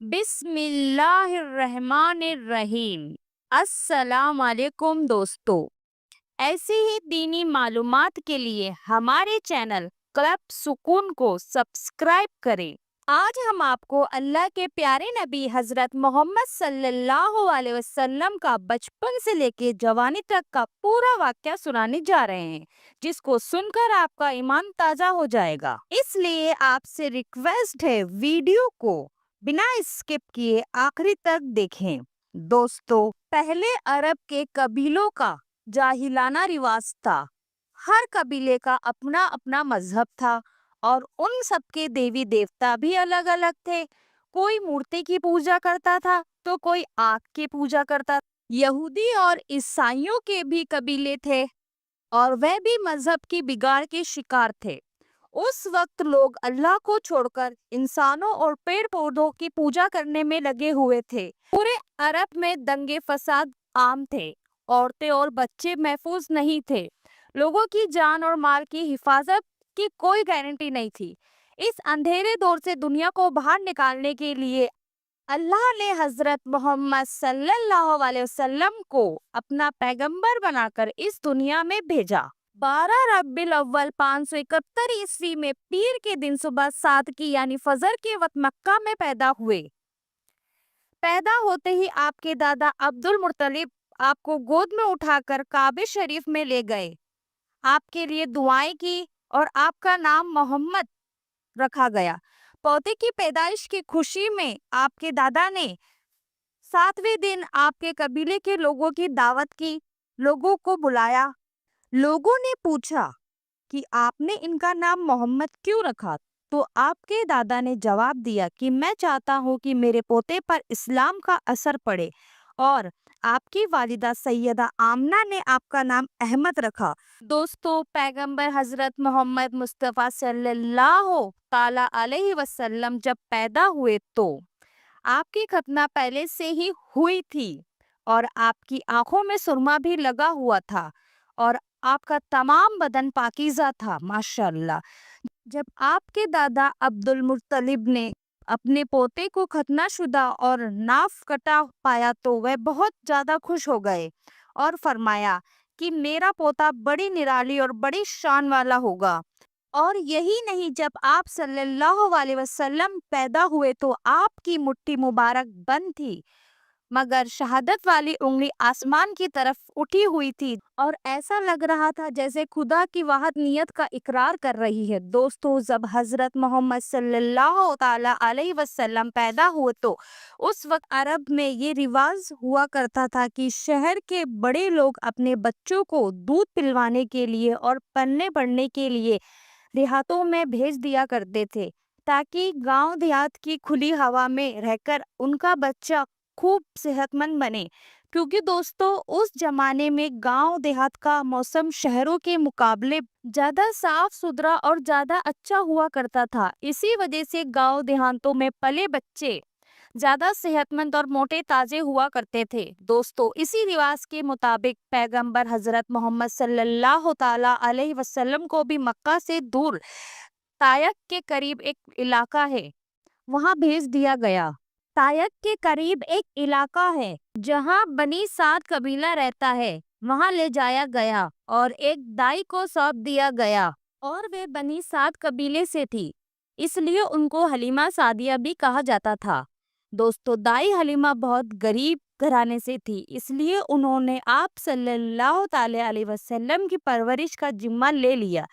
بسم اللہ الرحمن الرحیم۔ السلام علیکم دوستو، ایسی ہی دینی معلومات کے لیے ہمارے چینل کلب سکون کو سبسکرائب کریں۔ آج ہم آپ کو اللہ کے پیارے نبی حضرت محمد صلی اللہ علیہ وسلم کا بچپن سے لے کے جوانی تک کا پورا واقعہ سنانے جا رہے ہیں، جس کو سن کر آپ کا ایمان تازہ ہو جائے گا۔ اس لیے آپ سے ریکویسٹ ہے ویڈیو کو بنا اسکپ کیے آخری تک دیکھیں۔ دوستو، پہلے عرب کے قبیلوں کا جاہلانہ رواج تھا۔ ہر قبیلے کا اپنا اپنا مذہب تھا اور ان سب کے دیوی دیوتا بھی الگ الگ تھے۔ کوئی مورتی کی پوجا کرتا تھا تو کوئی آگ کی پوجا کرتا تھا۔ یہودی اور عیسائیوں کے بھی قبیلے تھے اور وہ بھی مذہب کی بگاڑ کے شکار تھے۔ اس وقت لوگ اللہ کو چھوڑ کر انسانوں اور پیڑ پودوں کی پوجا کرنے میں لگے ہوئے تھے۔ پورے عرب میں دنگے فساد عام تھے۔ عورتیں اور بچے محفوظ نہیں تھے۔ لوگوں کی جان اور مال کی حفاظت کی کوئی گارنٹی نہیں تھی۔ اس اندھیرے دور سے دنیا کو باہر نکالنے کے لیے اللہ نے حضرت محمد صلی اللہ علیہ وسلم کو اپنا پیغمبر بنا کر اس دنیا میں بھیجا۔ 12 ربیع الاول 571 عیسوی میں پیر کے دن صبح 7 کی یعنی فجر کے وقت مکہ میں پیدا ہوئے۔ پیدا ہوتے ہی آپ کے دادا عبد المطلب آپ کو گود میں اٹھا کر کعبہ شریف میں لے گئے، آپ کے لیے دعائیں کی اور آپ کا نام محمد رکھا گیا۔ پوتے کی پیدائش کی خوشی میں آپ کے دادا نے 7ویں دن آپ کے قبیلے کے لوگوں کی دعوت کی۔ لوگوں کو بلایا۔ لوگوں نے پوچھا کہ آپ نے ان کا نام محمد کیوں رکھا؟ تو آپ کے دادا نے جواب دیا کہ میں چاہتا ہوں کہ میرے پوتے پر اسلام کا اثر پڑے، اور آپ کی والدہ سیدہ آمنہ نے آپ کا نام احمد رکھا۔ دوستو، پیغمبر حضرت محمد مصطفیٰ صلی اللہ تعالی علیہ وسلم جب پیدا ہوئے تو آپ کی ختنہ پہلے سے ہی ہوئی تھی اور آپ کی آنکھوں میں سرما بھی لگا ہوا تھا اور آپ کا تمام بدن پاکیزہ تھا، ماشاءاللہ۔ جب آپ کے دادا عبد المطلب نے اپنے پوتے کو ختنہ شدہ اور ناف کٹا پایا تو وہ بہت زیادہ خوش ہو گئے اور فرمایا کہ میرا پوتا بڑی نرالی اور بڑی شان والا ہوگا۔ اور یہی نہیں، جب آپ صلی اللہ علیہ وسلم پیدا ہوئے تو آپ کی مٹھی مبارک بند تھی، مگر شہادت والی انگلی آسمان کی طرف اٹھی ہوئی تھی اور ایسا لگ رہا تھا جیسے خدا کی واحد نیت کا اقرار کر رہی ہے۔ دوستو، جب حضرت محمد صلی اللہ تعالی علیہ وسلم پیدا ہوئے تو اس وقت عرب میں یہ رواج ہوا کرتا تھا کہ شہر کے بڑے لوگ اپنے بچوں کو دودھ پلوانے کے لیے اور پلنے پڑھنے کے لیے دیہاتوں میں بھیج دیا کرتے تھے، تاکہ گاؤں دیہات کی کھلی ہوا میں رہ کر ان کا بچہ خوب صحت مند بنے، کیونکہ دوستو اس زمانے میں گاؤں دیہات کا موسم شہروں کے مقابلے زیادہ صاف ستھرا اور زیادہ اچھا ہوا کرتا تھا۔ اسی وجہ سے گاؤں دیہاتوں میں پلے بچے زیادہ صحت مند اور موٹے تازے ہوا کرتے تھے۔ دوستو، اسی رواج کے مطابق پیغمبر حضرت محمد صلی اللہ تعالی علیہ وسلم کو بھی مکہ سے دور طائف کے قریب ایک علاقہ ہے، وہاں بھیج دیا گیا۔ طائف کے قریب ایک علاقہ ہے جہاں بنی سعد قبیلہ رہتا ہے، وہاں لے جایا گیا اور ایک دائی کو سونپ دیا گیا، اور وہ بنی سعد قبیلے سے تھی، اس لیے ان کو حلیمہ سعدیہ بھی کہا جاتا تھا۔ دوستو، دائی حلیمہ بہت غریب گھرانے سے تھی، اس لیے انہوں نے آپ صلی اللہ تعالی علیہ وسلم کی پرورش کا ذمہ لے لیا،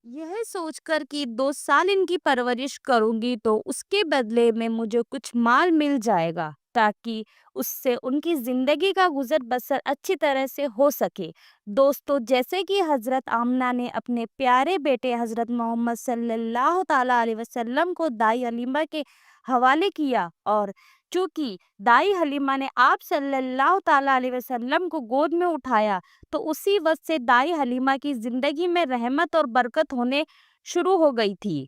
یہ سوچ کر کہ 2 سال ان کی پرورش کروں گی تو اس کے بدلے میں مجھے کچھ مال مل جائے گا، تاکہ اس سے ان کی زندگی کا گزر بسر اچھی طرح سے ہو سکے۔ دوستو، جیسے کہ حضرت آمنہ نے اپنے پیارے بیٹے حضرت محمد صلی اللہ تعالی علیہ وسلم کو دائی حلیمہ کے حوالے کیا، اور چونکہ دائی حلیمہ نے آپ صلی اللہ تعالی علیہ وسلم کو گود میں اٹھایا تو اسی وقت سے دائی حلیمہ کی زندگی میں رحمت اور برکت ہونے شروع ہو گئی تھی۔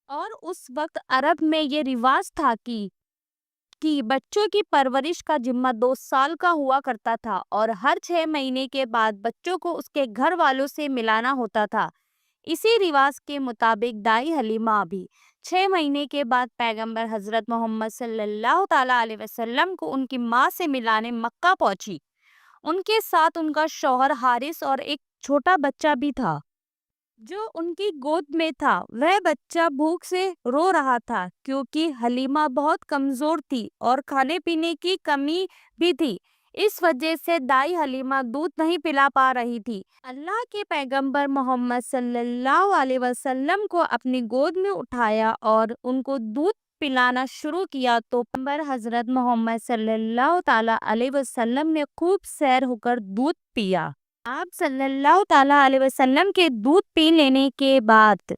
اور اس وقت عرب میں یہ رواج تھا کہ بچوں کی پرورش کا ذمہ 2 سال کا ہوا کرتا تھا، اور ہر 6 مہینے کے بعد بچوں کو اس کے گھر والوں سے ملانا ہوتا تھا۔ اسی رواج کے مطابق دائی حلیمہ بھی 6 مہینے کے بعد پیغمبر حضرت محمد صلی اللہ تعالیٰ علیہ وسلم کو ان کی ماں سے ملانے مکہ پہنچی۔ ان کے ساتھ ان کا شوہر حارث اور ایک چھوٹا بچہ بھی تھا جو ان کی گود میں تھا۔ وہ بچہ بھوک سے رو رہا تھا کیونکہ حلیمہ بہت کمزور تھی اور کھانے پینے کی کمی بھی تھی۔ اس وجہ سے دائی حلیمہ دودھ نہیں پلا پا رہی تھی۔ اللہ کے پیغمبر محمد صلی اللہ علیہ وسلم کو اپنی گود میں اٹھایا اور ان کو دودھ پلانا شروع کیا تو پیغمبر حضرت محمد صلی اللہ تعالیٰ علیہ وسلم نے خوب سیر ہو کر دودھ پیا۔ آپ صلی اللہ تعالیٰ علیہ وسلم کے دودھ پی لینے کے بعد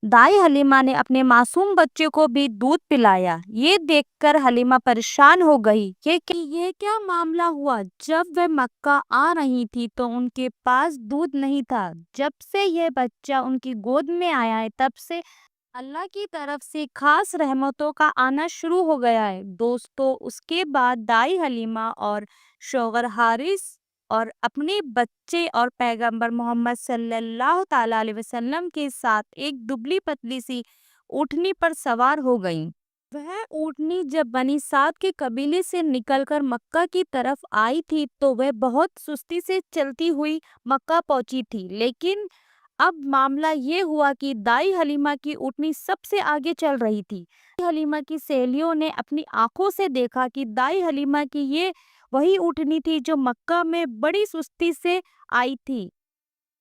دائی حلیمہ نے اپنے معصوم بچے کو بھی دودھ پلایا۔ یہ دیکھ کر حلیمہ پریشان ہو گئی کہ یہ کیا معاملہ ہوا۔ جب وہ مکہ آ رہی تھی تو ان کے پاس دودھ نہیں تھا۔ جب سے یہ بچہ ان کی گود میں آیا ہے تب سے اللہ کی طرف سے خاص رحمتوں کا آنا شروع ہو گیا ہے۔ دوستو، اس کے بعد دائی حلیمہ اور شوہر حارث اور اپنے بچے اور پیغمبر محمد صلی اللہ تعالیٰ علیہ وسلم کے ساتھ ایک دبلی پتلی سی اونٹنی پر سوار ہو گئیں۔ وہ اونٹنی جب بنی سعد کے قبیلے سے نکل کر مکہ کی طرف آئی تھی تو وہ بہت سستی سے چلتی ہوئی مکہ پہنچی تھی، لیکن اب معاملہ یہ ہوا کہ دائی حلیمہ کی اونٹنی سب سے آگے چل رہی تھی۔ دائی حلیمہ کی سہیلیوں نے اپنی آنکھوں سے دیکھا کہ دائی حلیمہ کی یہ وہی اونٹنی تھی جو مکہ میں بڑی سستی سے آئی تھی۔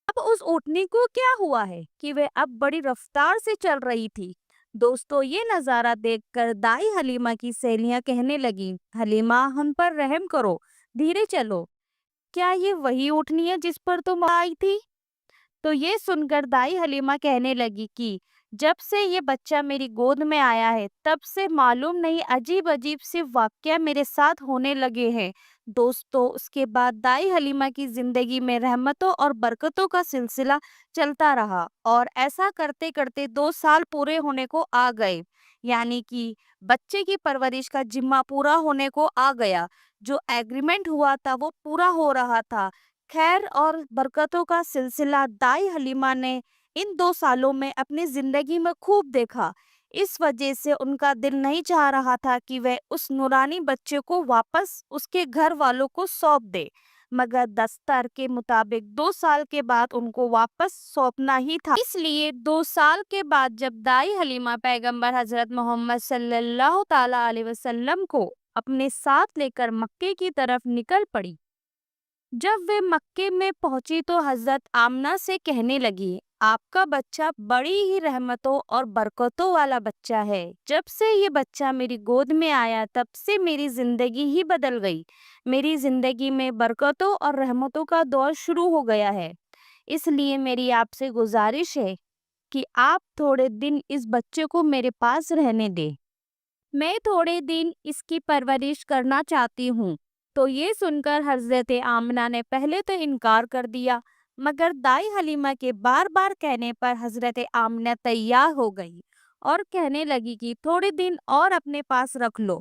اب اس اونٹنی کو کیا ہوا ہے کہ وہ اب بڑی رفتار سے چل رہی تھی۔ دوستو، یہ نظارہ دیکھ کر دائی حلیمہ کی سہیلیاں کہنے لگیں، حلیمہ، ہم پر رحم کرو، دھیرے چلو، کیا یہ وہی اونٹنی ہے جس پر تم آئی تھی؟ تو یہ سن کر دائی حلیمہ کہنے لگی کہ جب سے یہ بچہ میری گود میں آیا ہے تب سے معلوم نہیں عجیب عجیب سے واقعہ میرے ساتھ ہونے لگے ہیں۔ دوستو، اس کے بعد دائی حلیمہ کی زندگی میں رحمتوں اور برکتوں کا سلسلہ چلتا رہا اور ایسا کرتے کرتے 2 سال پورے ہونے کو آ گئے، یعنی کہ بچے کی پرورش کا ذمہ پورا ہونے کو آ گیا۔ جو ایگریمنٹ ہوا تھا وہ پورا ہو رہا تھا۔ خیر اور برکتوں کا سلسلہ دائی حلیمہ نے ان 2 سالوں میں اپنی زندگی میں خوب دیکھا۔ اس وجہ سے ان کا دل نہیں چاہ رہا تھا کہ وہ اس نورانی بچے کو واپس اس کے گھر والوں کو سونپ دے، مگر دستور کے مطابق 2 سال کے بعد ان کو واپس سونپنا ہی تھا۔ اس لیے 2 سال کے بعد جب دائی حلیمہ پیغمبر حضرت محمد صلی اللہ تعالیٰ علیہ وسلم کو اپنے ساتھ لے کر مکے کی طرف نکل پڑی۔ جب وہ مکے میں پہنچی تو حضرت آمنہ سے کہنے لگی، آپ کا بچہ بڑی ہی رحمتوں اور برکتوں والا بچہ ہے۔ جب سے یہ بچہ میری گود میں آیا تب سے میری زندگی ہی بدل گئی۔ میری زندگی میں برکتوں اور رحمتوں کا دور شروع ہو گیا ہے۔ اس لیے میری آپ سے گزارش ہے کہ آپ تھوڑے دن اس بچے کو میرے پاس رہنے دیں۔ میں تھوڑے دن اس کی پرورش کرنا چاہتی ہوں۔ تو یہ سن کر حضرت آمنہ نے پہلے تو انکار کر دیا، مگر دائی حلیمہ کے بار بار کہنے پر حضرت آمنہ تیار ہو گئی اور کہنے لگی کہ تھوڑے دن اور اپنے پاس رکھ لو،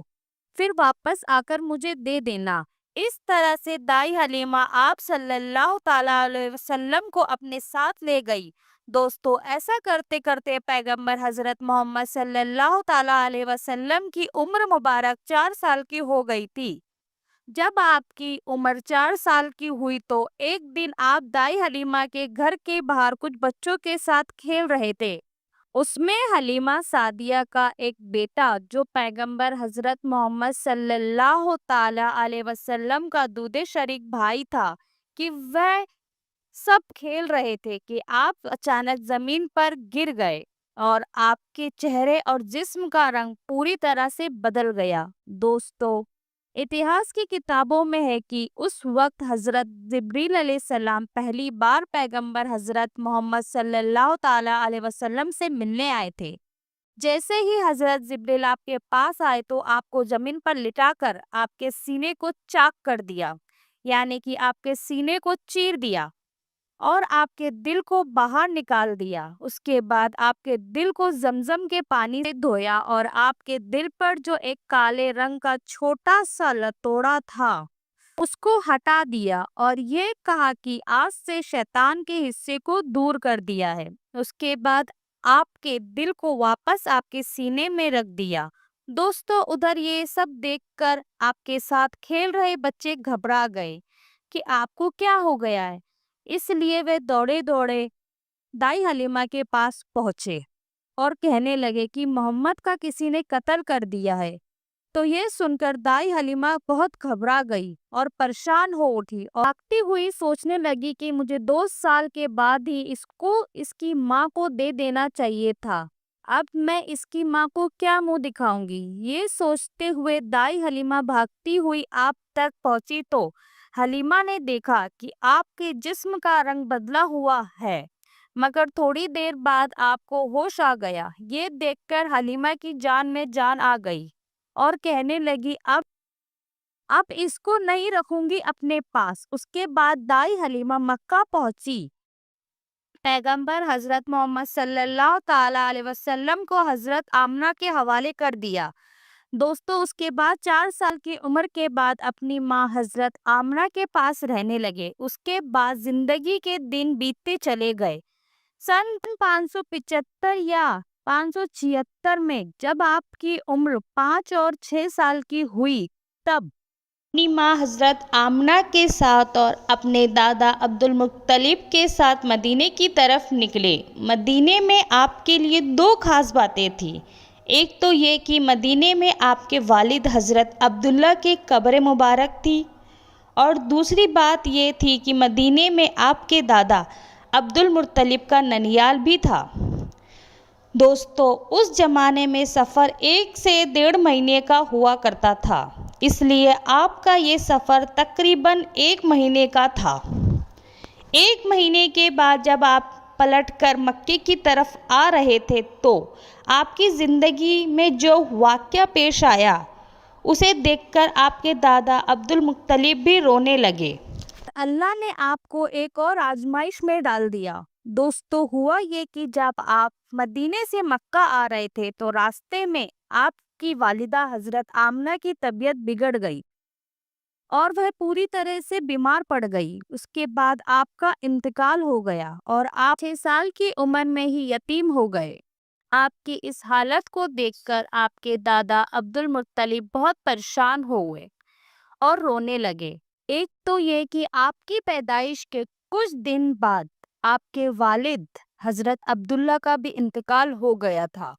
پھر واپس آ کر مجھے دے دینا۔ اس طرح سے دائی حلیمہ آپ صلی اللہ تعالیٰ علیہ وسلم کو اپنے ساتھ لے گئی۔ دوستو، ایسا کرتے کرتے پیغمبر حضرت محمد صلی اللہ تعالیٰ علیہ وسلم کی عمر مبارک 4 سال کی ہو گئی تھی۔ جب آپ کی عمر 4 سال کی ہوئی تو ایک دن آپ دائی حلیمہ کے گھر کے باہر کچھ بچوں کے ساتھ کھیل رہے تھے۔ اس میں حلیمہ سعدیہ کا ایک بیٹا جو پیغمبر حضرت محمد صلی اللہ تعالیٰ علیہ وسلم کا دودھ شریک بھائی تھا کہ وہ سب کھیل رہے تھے کہ آپ اچانک زمین پر گر گئے اور آپ کے چہرے اور جسم کا رنگ پوری طرح سے بدل گیا۔ دوستو، اتہاس کی کتابوں میں ہے کہ اس وقت حضرت جبریل علیہ السلام پہلی بار پیغمبر حضرت محمد صلی اللہ تعالیٰ علیہ وسلم سے ملنے آئے تھے۔ جیسے ہی حضرت جبریل آپ کے پاس آئے تو آپ کو زمین پر لٹا کر آپ کے سینے کو چاک کر دیا، یعنی کہ آپ کے سینے کو چیر دیا اور آپ کے دل کو باہر نکال دیا۔ اس کے بعد آپ کے دل کو زمزم کے پانی سے دھویا اور آپ کے دل پر جو ایک کالے رنگ کا چھوٹا سا لتوڑا تھا اس کو ہٹا دیا اور یہ کہا کہ آج سے شیطان کے حصے کو دور کر دیا ہے۔ اس کے بعد آپ کے دل کو واپس آپ کے سینے میں رکھ دیا۔ دوستو، ادھر یہ سب دیکھ کر آپ کے ساتھ کھیل رہے بچے گھبرا گئے کہ آپ کو کیا ہو گیا ہے، اس لیے وہ دوڑے دوڑے دائی حلیمہ کے پاس پہنچے اور کہنے لگے کہ محمد کا کسی نے قتل کر دیا ہے۔ تو یہ سن کر دائی حلیمہ بہت گھبرا گئی اور پریشان ہو اٹھی اور بھاگتی ہوئی سوچنے لگی کہ مجھے 2 سال کے بعد ہی اس کو اس کی ماں کو دے دینا چاہیے تھا۔ اب میں اس کی ماں کو کیا منہ دکھاؤں گی؟ یہ سوچتے ہوئے دائی حلیمہ بھاگتی ہوئی آپ تک پہنچی تو حلیمہ نے دیکھا کہ آپ کے جسم کا رنگ بدلا ہوا ہے، مگر تھوڑی دیر بعد آپ کو ہوش آ گیا۔ یہ دیکھ کر حلیمہ کی جان میں جان آ گئی اور کہنے لگی اب اس کو نہیں رکھوں گی اپنے پاس۔ اس کے بعد دائی حلیمہ مکہ پہنچی، پیغمبر حضرت محمد صلی اللہ تعالی علیہ وسلم کو حضرت آمنہ کے حوالے کر دیا۔ دوستو، اس کے بعد 4 سال کی عمر کے بعد اپنی ماں حضرت آمنہ کے پاس رہنے لگے۔ اس کے بعد زندگی کے دن بیتتے چلے گئے۔ سن 575 یا 576 میں جب آپ کی عمر 5 اور 6 سال کی ہوئی تب اپنی ماں حضرت آمنہ کے ساتھ اور اپنے دادا عبد المطلب کے ساتھ مدینے کی طرف نکلے۔ مدینے میں آپ کے لیے 2 خاص باتیں تھیں۔ ایک تو یہ کہ مدینے میں آپ کے والد حضرت عبداللہ کی قبر مبارک تھی، اور دوسری بات یہ تھی کہ مدینے میں آپ کے دادا عبد المطلب کا ننیال بھی تھا۔ دوستو، اس زمانے میں سفر 1 سے 1.5 مہینے کا ہوا کرتا تھا، اس لیے آپ کا یہ سفر تقریباً 1 مہینے کا تھا۔ 1 مہینے کے بعد جب آپ پلٹ کر مکے کی طرف آ رہے تھے تو آپ کی زندگی میں جو واقعہ پیش آیا اسے دیکھ کر آپ کے دادا عبد المطلب بھی رونے لگے۔ اللہ نے آپ کو ایک اور آزمائش میں ڈال دیا۔ دوستو، ہوا یہ کہ جب آپ مدینے سے مکہ آ رہے تھے تو راستے میں آپ کی والدہ حضرت آمنہ کی طبیعت بگڑ گئی اور وہ پوری طرح سے بیمار پڑ گئی۔ اس کے بعد آپ کا انتقال ہو گیا اور آپ 6 سال کی عمر میں ہی یتیم ہو گئے۔ آپ کی اس حالت کو دیکھ کر آپ کے دادا عبد المطلب بہت پریشان ہوئے اور رونے لگے۔ ایک تو یہ کہ آپ کی پیدائش کے کچھ دن بعد آپ کے والد حضرت عبداللہ کا بھی انتقال ہو گیا تھا،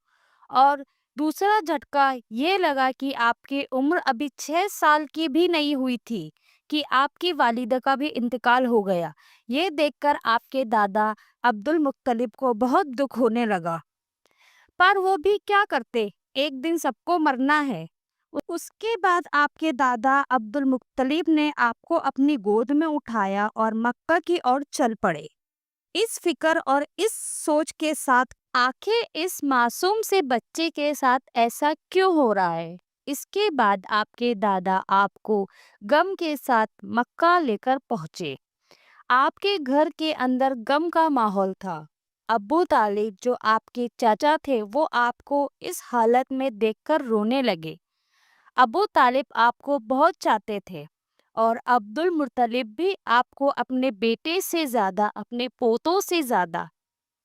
اور دوسرا جھٹکا یہ لگا کہ آپ کی عمر ابھی 6 سال کی بھی نہیں ہوئی تھی کہ آپ کی والدہ کا بھی انتقال ہو گیا۔ یہ دیکھ کر آپ کے دادا عبد المطلب کو بہت دکھ ہونے لگا، پر وہ بھی کیا کرتے، ایک دن سب کو مرنا ہے۔ اس کے بعد آپ کے دادا عبد المطلب نے آپ کو اپنی گود میں اٹھایا اور مکہ کی اور چل پڑے، اس فکر اور اس سوچ کے ساتھ آخر اس معصوم سے بچے کے ساتھ ایسا کیوں ہو رہا ہے۔ اس کے بعد آپ کے دادا آپ کو غم کے ساتھ مکہ لے کر پہنچے۔ آپ کے گھر کے اندر غم کا ماحول تھا۔ ابو طالب جو آپ کے چاچا تھے وہ آپ کو اس حالت میں دیکھ کر رونے لگے۔ ابو طالب آپ کو بہت چاہتے تھے اور عبد المطلب بھی آپ کو اپنے بیٹے سے زیادہ، اپنے پوتوں سے زیادہ،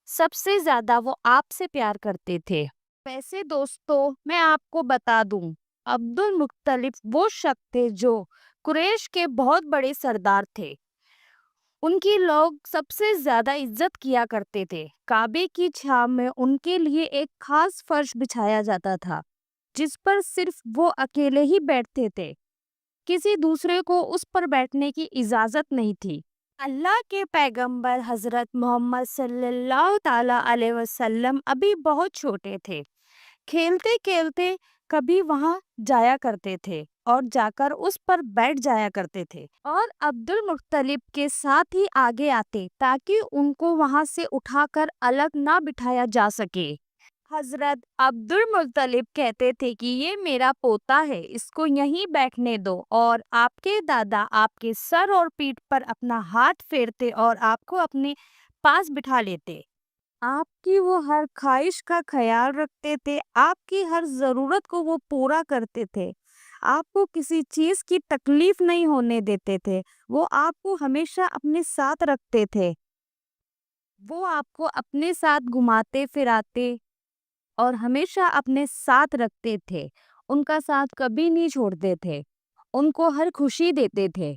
سب سے زیادہ وہ آپ سے پیار کرتے تھے۔ ویسے دوستو، میں آپ کو بتا دوں، عبد المطلب وہ شخص تھے جو قریش کے بہت بڑے سردار تھے۔ ان کی لوگ سب سے زیادہ عزت کیا کرتے تھے۔ کعبے کی چھاؤں میں ان کے لیے ایک خاص فرش بچھایا جاتا تھا جس پر صرف وہ اکیلے ہی بیٹھتے تھے، کسی دوسرے کو اس پر بیٹھنے کی اجازت نہیں تھی۔ اللہ کے پیغمبر حضرت محمد صلی اللہ تعالی علیہ وسلم ابھی بہت چھوٹے تھے، کھیلتے کھیلتے کبھی وہاں جایا کرتے تھے اور جا کر اس پر بیٹھ جایا کرتے تھے، اور عبد المطلب کے ساتھ ہی آگے آتے تاکہ ان کو وہاں سے اٹھا کر الگ نہ بٹھایا جا سکے۔ حضرت عبد المطلب کہتے تھے کہ یہ میرا پوتا ہے، اس کو یہیں بیٹھنے دو، اور آپ کے دادا آپ کے سر اور پیٹھ پر اپنا ہاتھ پھیرتے اور آپ کو اپنے پاس بٹھا لیتے۔ آپ کی وہ ہر خواہش کا خیال رکھتے تھے، آپ کی ہر ضرورت کو وہ پورا کرتے تھے۔ آپ کو کسی چیز کی تکلیف نہیں ہونے دیتے تھے، وہ آپ کو ہمیشہ اپنے ساتھ رکھتے تھے، وہ آپ کو اپنے ساتھ گھماتے پھراتے اور ہمیشہ اپنے ساتھ رکھتے تھے، ان کا ساتھ کبھی نہیں چھوڑتے تھے، ان کو ہر خوشی دیتے تھے۔